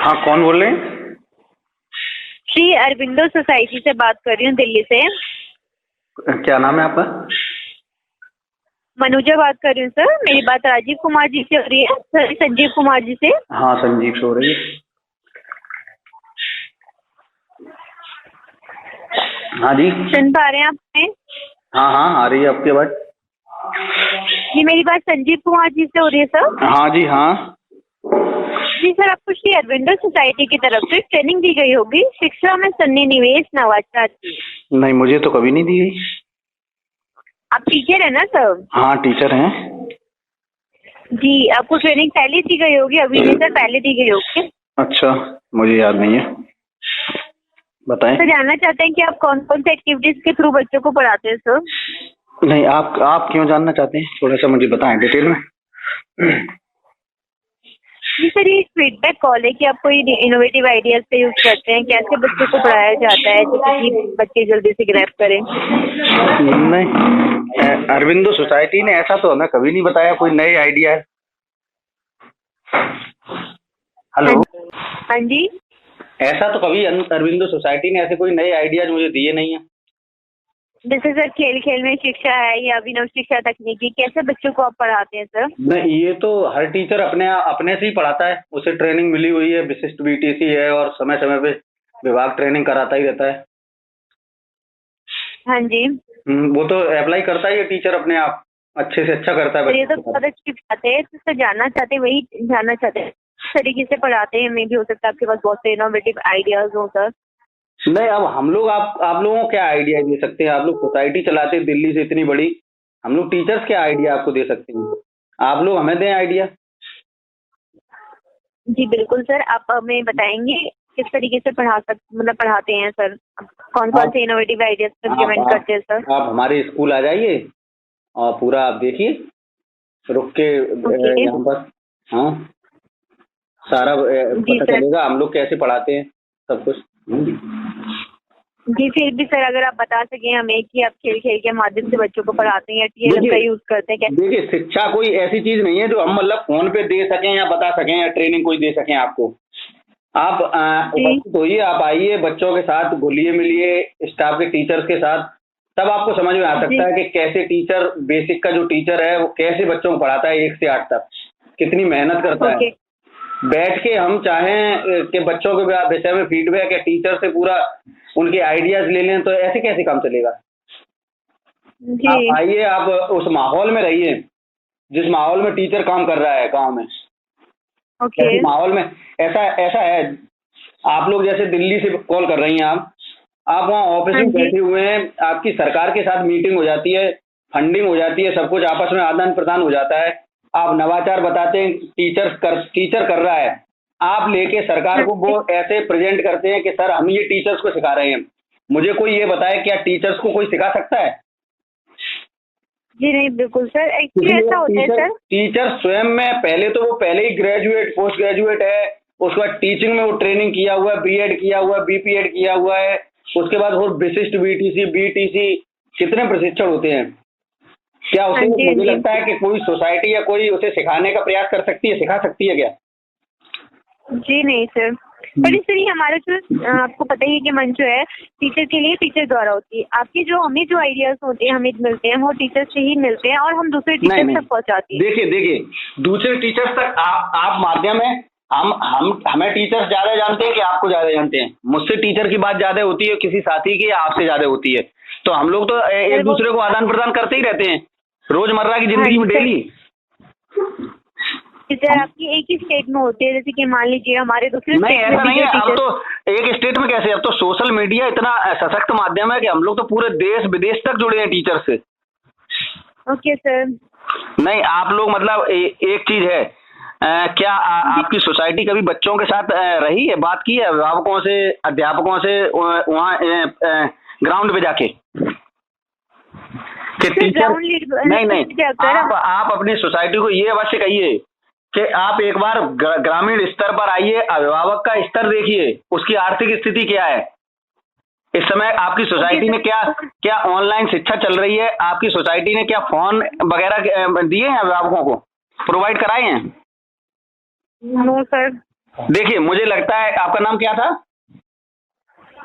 हाँ, कौन बोल रहे हैं? श्री अरविंदो सोसाइटी से बात कर रही हूँ, दिल्ली से। क्या नाम है आपका? मनुजा बात कर रही हूँ सर। मेरी बात राजीव कुमार जी से हो रही है? सर संजीव कुमार जी से। हाँ, संजीव से हो रही है। हाँ जी। सुन पा रहे हैं आप हमें? हाँ हाँ, आ रही है आपकी आवाज। जी, मेरी बात संजीव कुमार जी से हो रही है सर? हाँ जी, हाँ। जी सर, आपको श्री अरविंदो सोसाइटी की तरफ से ट्रेनिंग दी गई होगी शिक्षा में सन्निवेश नवाचार की। नहीं, मुझे तो कभी नहीं दी गई। आप टीचर है ना सर? हाँ, टीचर हैं। जी, आपको ट्रेनिंग पहले दी गई होगी, अभी नहीं सर, पहले दी गई होगी। अच्छा, मुझे याद नहीं है, बताएं। सर, जानना चाहते हैं कि आप कौन कौन से एक्टिविटीज के थ्रू बच्चों को पढ़ाते हैं सर? नहीं, आप क्यों जानना चाहते हैं, थोड़ा सा मुझे बताएं डिटेल में। जी सर, ये फीडबैक कॉल है कि आप कोई इनोवेटिव आइडियाज पे यूज करते हैं, कैसे बच्चों को पढ़ाया जाता है जिससे कि बच्चे जल्दी से ग्रैब करें? नहीं, अरविंदो सोसाइटी ने ऐसा तो हमें कभी नहीं बताया कोई नए आइडिया है। हेलो। हाँ जी। ऐसा तो कभी अरविंदो सोसाइटी ने ऐसे कोई नए आइडियाज मुझे दिए नहीं है। जैसे सर खेल खेल में शिक्षा है या अभिनव शिक्षा तकनीकी, कैसे बच्चों को आप पढ़ाते हैं सर? नहीं, ये तो हर टीचर अपने से ही पढ़ाता है, उसे ट्रेनिंग मिली हुई है, विशिष्ट बीटीसी है और समय समय पे विभाग ट्रेनिंग कराता ही रहता है। हाँ जी। वो तो अप्लाई करता ही है टीचर अपने आप, अच्छे से अच्छा करता है। तो ये तो बहुत अच्छी बात है। तो सर जानना चाहते हैं, वही जानना चाहते हैं किस तरीके से पढ़ाते हैं। मे भी हो सकता है आपके पास बहुत से इनोवेटिव आइडियाज हो सर। नहीं, अब हम लोग आप लोगों को क्या आइडिया दे सकते हैं? आप लोग सोसाइटी चलाते हैं दिल्ली से इतनी बड़ी, हम लोग टीचर्स क्या आइडिया आपको दे सकते हैं? आप लोग हमें दें आइडिया। जी बिल्कुल सर, आप हमें बताएंगे किस तरीके से पढ़ाते हैं सर? कौन कौन से इनोवेटिव आइडियाज इम्प्लीमेंट करते हैं सर? आप हमारे स्कूल आ जाइए और पूरा आप देखिए, रुक के यहाँ पर। हाँ, सारा पता चलेगा हम लोग कैसे पढ़ाते हैं, सब कुछ। जी, फिर भी सर अगर आप बता सकें हमें कि आप खेल खेल के माध्यम से बच्चों को पढ़ाते हैं या टीएलएम का यूज करते हैं क्या? देखिए, शिक्षा कोई ऐसी चीज नहीं है जो हम मतलब फोन पे दे सकें या बता सकें या ट्रेनिंग कोई दे सकें आपको। आप उपस्थित होइए, आप आइए, बच्चों के साथ घुलिए मिलिए, स्टाफ के टीचर्स के साथ, तब आपको समझ में आ सकता है कि कैसे टीचर, बेसिक का जो टीचर है वो कैसे बच्चों को पढ़ाता है 1 से 8 तक, कितनी मेहनत करता है। बैठ के हम चाहें कि बच्चों के विषय में फीडबैक या टीचर से पूरा उनके आइडियाज ले लें, तो ऐसे कैसे काम चलेगा? आप आइए, आप उस माहौल में रहिए जिस माहौल में टीचर काम कर रहा है गांव में। ऐसे माहौल में ऐसा है, आप लोग जैसे दिल्ली से कॉल कर रही हैं, आप वहाँ ऑफिस में बैठे हुए हैं, आपकी सरकार के साथ मीटिंग हो जाती है, फंडिंग हो जाती है, सब कुछ आपस में आदान प्रदान हो जाता है। आप नवाचार बताते हैं, टीचर कर रहा है, आप लेके सरकार को वो ऐसे प्रेजेंट करते हैं कि सर हम ये टीचर्स को सिखा रहे हैं। मुझे कोई ये बताए, क्या टीचर्स को कोई सिखा सकता है? जी नहीं, बिल्कुल सर, एक्चुअली ऐसा होता है सर। टीचर स्वयं में पहले ही ग्रेजुएट, पोस्ट ग्रेजुएट है, उसके बाद टीचिंग में वो ट्रेनिंग किया हुआ है, बीएड किया हुआ है, बीपीएड किया हुआ है, उसके बाद वो विशिष्ट बीटीसी, बीटीसी, कितने प्रशिक्षण होते हैं। क्या उसे मुझे लगता है कि कोई सोसाइटी या कोई उसे सिखाने का प्रयास कर सकती है, सिखा सकती है क्या? जी नहीं सर, पर सर ये हमारा जो आपको पता ही है कि मंच जो है टीचर के लिए टीचर द्वारा होती है। आपके जो हमें जो आइडियाज होते हैं, हमें मिलते हैं, वो टीचर से ही मिलते हैं और हम दूसरे टीचर तक पहुंचाते हैं। देखिए, दूसरे टीचर्स तक आप माध्यम है। हमें टीचर्स ज्यादा जानते हैं कि आपको ज्यादा जानते हैं? मुझसे टीचर की बात ज्यादा होती है किसी साथी की, या आपसे ज्यादा होती है? तो हम लोग तो एक दूसरे को आदान प्रदान करते ही रहते हैं रोजमर्रा की जिंदगी में, डेली। सर आपकी एक ही स्टेट में होते हैं, जैसे कि मान लीजिए हमारे दूसरे नहीं, ऐसा नहीं है। अब तो एक स्टेट में कैसे, अब तो सोशल मीडिया इतना सशक्त माध्यम है कि हम लोग तो पूरे देश विदेश तक जुड़े हैं टीचर से। Okay sir. नहीं, आप लोग मतलब एक चीज है, क्या आपकी सोसाइटी कभी बच्चों के साथ रही है, बात की है अभिभावकों से, अध्यापकों से, वहाँ ग्राउंड पे जाके कि टीचर? नहीं, आप अपनी सोसाइटी को ये अवश्य कहिए कि आप एक बार ग्रामीण स्तर पर आइए, अभिभावक का स्तर देखिए, उसकी आर्थिक स्थिति क्या है इस समय। आपकी सोसाइटी में क्या ऑनलाइन शिक्षा चल रही है? आपकी सोसाइटी ने क्या फोन वगैरह दिए हैं अभिभावकों को, प्रोवाइड कराए हैं? No sir. देखिए मुझे लगता है, आपका नाम क्या था?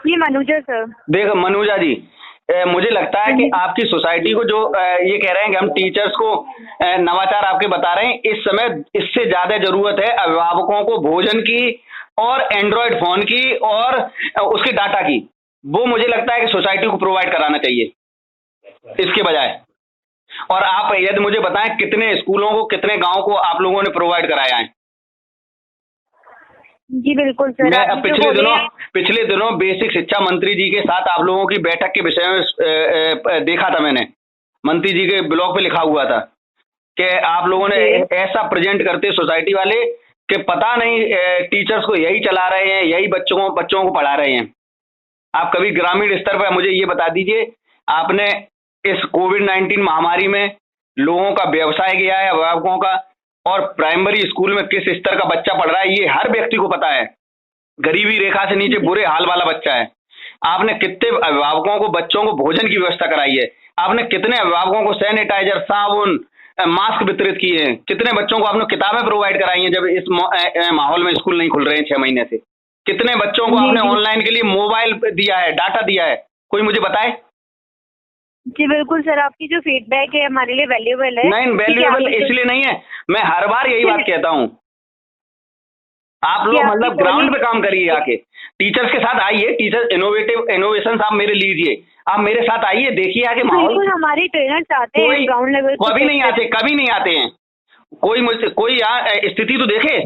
ये मनुजा सर। देखो मनुजा जी, मुझे लगता है कि आपकी सोसाइटी को जो ये कह रहे हैं कि हम टीचर्स को नवाचार आपके बता रहे हैं, इस समय इससे ज्यादा जरूरत है अभिभावकों को भोजन की और एंड्रॉयड फोन की और उसके डाटा की। वो मुझे लगता है कि सोसाइटी को प्रोवाइड कराना चाहिए इसके बजाय। और आप यदि मुझे बताएं कितने स्कूलों को, कितने गांव को आप लोगों ने प्रोवाइड कराया है? जी बिल्कुल सर। मैं पिछले दिनों बेसिक शिक्षा मंत्री जी के साथ आप लोगों की बैठक के विषय में देखा था मैंने, मंत्री जी के ब्लॉग पे लिखा हुआ था कि आप लोगों ने ऐसा प्रेजेंट करते सोसाइटी वाले कि पता नहीं टीचर्स को यही चला रहे हैं, यही बच्चों को पढ़ा रहे हैं। आप कभी ग्रामीण स्तर पर मुझे ये बता दीजिए, आपने इस कोविड-19 महामारी में लोगों का व्यवसाय गया है, अभिभावकों का, और प्राइमरी स्कूल में किस स्तर का बच्चा पढ़ रहा है ये हर व्यक्ति को पता है। गरीबी रेखा से नीचे बुरे हाल वाला बच्चा है। आपने कितने अभिभावकों को, बच्चों को भोजन की व्यवस्था कराई है? आपने कितने अभिभावकों को सैनिटाइजर, साबुन, मास्क वितरित किए हैं? कितने बच्चों को आपने किताबें प्रोवाइड कराई हैं जब इस माहौल में स्कूल नहीं खुल रहे हैं 6 महीने से? कितने बच्चों को आपने ऑनलाइन के लिए मोबाइल दिया है, डाटा दिया है? कोई मुझे बताए। जी बिल्कुल सर, आपकी जो फीडबैक है हमारे लिए वैल्यूएबल है। नहीं, वैल्यूएबल इसलिए नहीं है, मैं हर बार यही बात कहता हूँ। आप लोग मतलब ग्राउंड पे काम करिए, आके टीचर्स के साथ आइए, टीचर्स इनोवेशन आप मेरे लीजिए, आप मेरे साथ आइए, देखिए आके माहौल। हमारे ट्रेनर्स आते हैं ग्राउंड लेवल, कभी नहीं आते हैं। कोई यहाँ स्थिति तो देखे,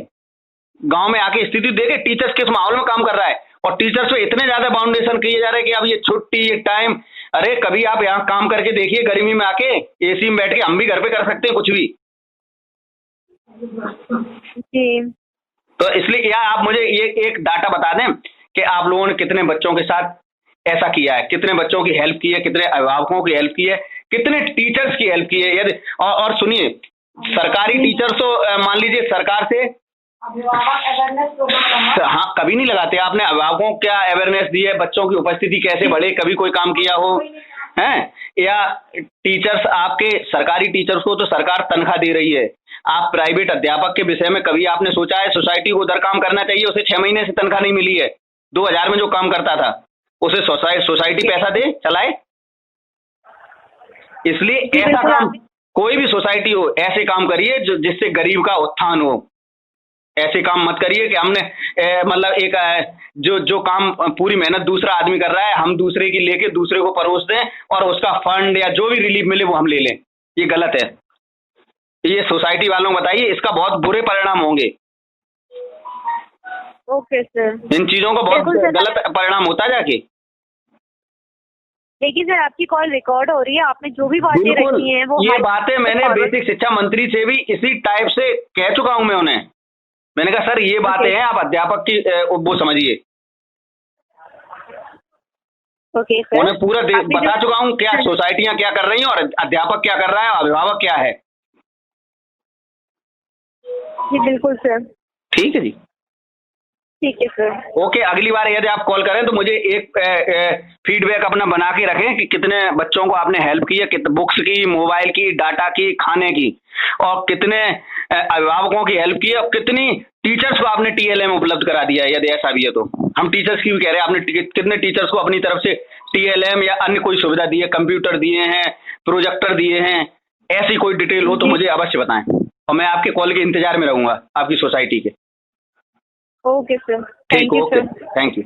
गांव में आके स्थिति देखे टीचर्स किस माहौल में काम कर रहा है। और टीचर्स पे इतने ज्यादा बाउंडेशन किए जा रहे हैं कि अब ये छुट्टी, ये टाइम, अरे कभी आप यहाँ काम करके देखिए, गर्मी में आके एसी में बैठ के, हम भी घर पे कर सकते हैं कुछ भी। जी। तो इसलिए या आप मुझे ये एक डाटा बता दें कि आप लोगों ने कितने बच्चों के साथ ऐसा किया है, कितने बच्चों की हेल्प की है, कितने अभिभावकों की हेल्प की है, कितने टीचर्स की हेल्प की है। यदि और सुनिए, सरकारी टीचर्स तो मान लीजिए सरकार से हाँ कभी नहीं लगाते। आपने अभिभावकों को क्या अवेयरनेस दी है, बच्चों की उपस्थिति कैसे बढ़े, कभी कोई काम किया हो हैं? या टीचर्स, आपके सरकारी टीचर्स को तो सरकार तनख्वाह दे रही है, आप प्राइवेट अध्यापक के विषय में कभी आपने सोचा है सोसाइटी को उधर काम करना चाहिए? उसे 6 महीने से तनख्वाह नहीं मिली है, 2000 में जो काम करता था उसे सोसाइटी पैसा दे चलाए। इसलिए ऐसा काम, कोई भी सोसाइटी हो, ऐसे काम करिए जो जिससे गरीब का उत्थान हो। ऐसे काम मत करिए कि हमने मतलब एक जो काम पूरी मेहनत दूसरा आदमी कर रहा है, हम दूसरे की लेके दूसरे को परोस दें और उसका फंड या जो भी रिलीफ मिले वो हम ले लें। ये गलत है। ये सोसाइटी वालों को बताइए, इसका बहुत बुरे परिणाम होंगे। Okay sir. इन चीजों का बहुत गलत परिणाम होता है जाके। देखिए सर, आपकी कॉल रिकॉर्ड हो रही है, आपने जो भी बातें रखी हैं वो ये बातें मैंने बेसिक शिक्षा मंत्री से भी इसी टाइप से कह चुका हूं मैं उन्हें। मैंने कहा सर ये बातें हैं, आप अध्यापक की वो समझिए। Okay sir. उन्हें पूरा बता चुका हूँ क्या सोसाइटियां क्या कर रही हैं और अध्यापक क्या कर रहा है, अभिभावक क्या है। जी बिल्कुल सर। ठीक है जी, ठीक है सर। ओके, अगली बार यदि आप कॉल करें तो मुझे एक फीडबैक अपना बना के रखें कि कितने बच्चों को आपने हेल्प की है, कितने बुक्स की, मोबाइल की, डाटा की, खाने की, और कितने अभिभावकों की हेल्प की है, और कितनी टीचर्स को आपने TLM उपलब्ध करा दिया है। यदि ऐसा भी है तो हम टीचर्स की भी कह रहे हैं, आपने कितने टीचर्स को अपनी तरफ से TLM या अन्य कोई सुविधा दी है, कंप्यूटर दिए हैं, प्रोजेक्टर दिए हैं। ऐसी कोई डिटेल हो तो मुझे अवश्य बताएं और मैं आपके कॉल के इंतजार में रहूंगा, आपकी सोसाइटी के। Okay sir, thank you sir, thank you.